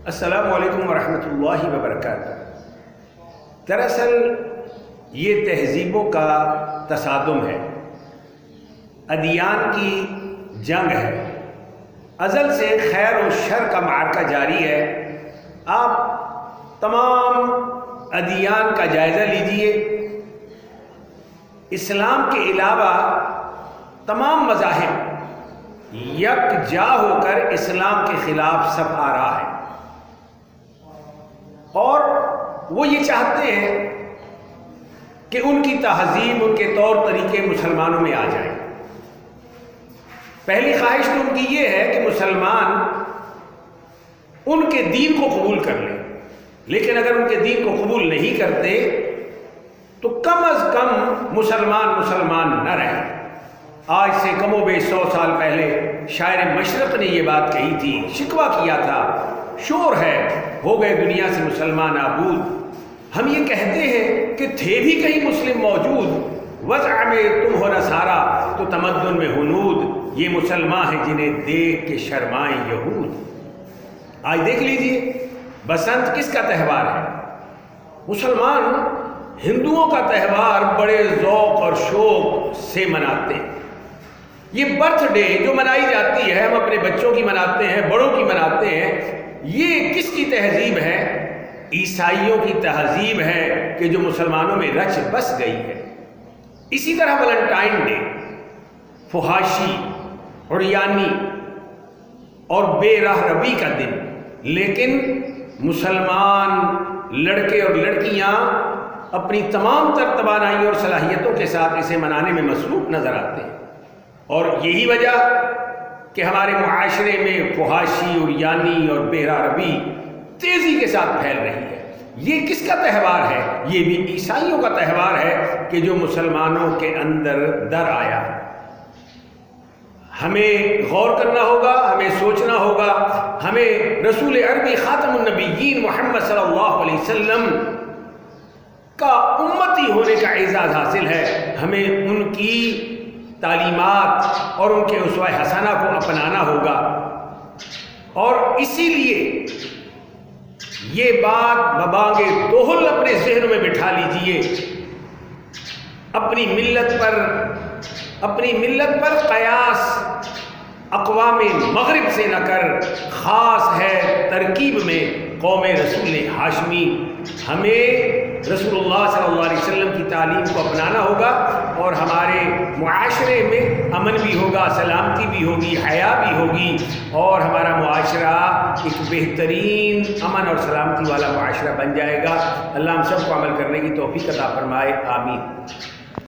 السلام علیکم ورحمۃ اللہ وبرکاتہ۔ دراصل یہ تہذیبوں کا تصادم ہے، ادیان کی جنگ ہے، ازل سے خیر و شر کا معرکہ جاری ہے۔ آپ تمام ادیان کا جائزہ لیجئے، اسلام کے علاوہ تمام مذاہب یکجا ہو کر اسلام کے خلاف سب آ رہا ہے، اور وہ یہ چاہتے ہیں کہ ان کی تہذیب، ان کے طور طریقے مسلمانوں میں آ جائیں۔ پہلی خواہش تو ان کی یہ ہے کہ مسلمان ان کے دین کو قبول کر لیں، لیکن اگر ان کے دین کو قبول نہیں کرتے تو کم از کم مسلمان نہ رہیں۔ آج سے کم و بیش 100 سال پہلے شاعر مشرق نے یہ بات کہی تھی، شکوہ کیا تھا، شور ہے ہو گئے دنیا سے مسلمان نابود۔ ہم یہ کہتے ہیں کہ تھے بھی کہیں مسلم موجود، وضع میں تم ہو نصارا تو تمدن میں ہنود، یہ مسلمان ہیں جنہیں دیکھ کے شرمائیں یہود۔ آج دیکھ لیجئے بسنت کس کا تہوار ہے؟ مسلمان ہندوؤں کا تہوار بڑے ذوق اور شوق سے مناتے ہیں۔ یہ برتھ ڈے جو منائی جاتی ہے، ہم اپنے بچوں کی مناتے ہیں، بڑوں کی مناتے ہیں، یہ کس کی تہذیب ہے؟ عیسائیوں کی تہذیب ہے کہ جو مسلمانوں میں رچ بس گئی ہے۔ اسی طرح ویلنٹائن ڈے فحاشی، عریانی اور بے راہ ربی کا دن، لیکن مسلمان لڑکے اور لڑکیاں اپنی تمام تر توانائیوں اور صلاحیتوں کے ساتھ اسے منانے میں مصروف نظر آتے ہیں، اور یہی وجہ کہ ہمارے معاشرے میں فحاشی، عریانی اور بے راہ ربی تیزی کے ساتھ پھیل رہی ہے۔ یہ کس کا تہوار ہے؟ یہ بھی عیسائیوں کا تہوار ہے کہ جو مسلمانوں کے اندر در آیا ہے۔ ہمیں غور کرنا ہوگا، ہمیں سوچنا ہوگا، ہمیں رسول عربی خاتم النبیین محمد صلی اللہ علیہ وسلم کا امتی ہونے کا اعزاز حاصل ہے۔ ہمیں ان کی تعلیمات اور ان کے اسوہ حسنہ کو اپنانا ہوگا، اور اسی لیے یہ بات ببانگ دوہل اپنے ذہن میں بٹھا لیجئے، اپنی ملت پر قیاس اقوام مغرب سے نہ کر، خاص ہے ترکیب میں قوم رسول ہاشمی۔ ہمیں رسول اللہ صلی اللہ علیہ وسلم کی تعلیم کو اپنانا ہوگا، اور ہمارے معاشرے میں امن بھی ہوگا، سلامتی بھی ہوگی، حیا بھی ہوگی، اور ہمارا معاشرہ ایک بہترین امن اور سلامتی والا معاشرہ بن جائے گا۔ اللہ ہم سب کو عمل کرنے کی توفیق عطا فرمائے، آمین۔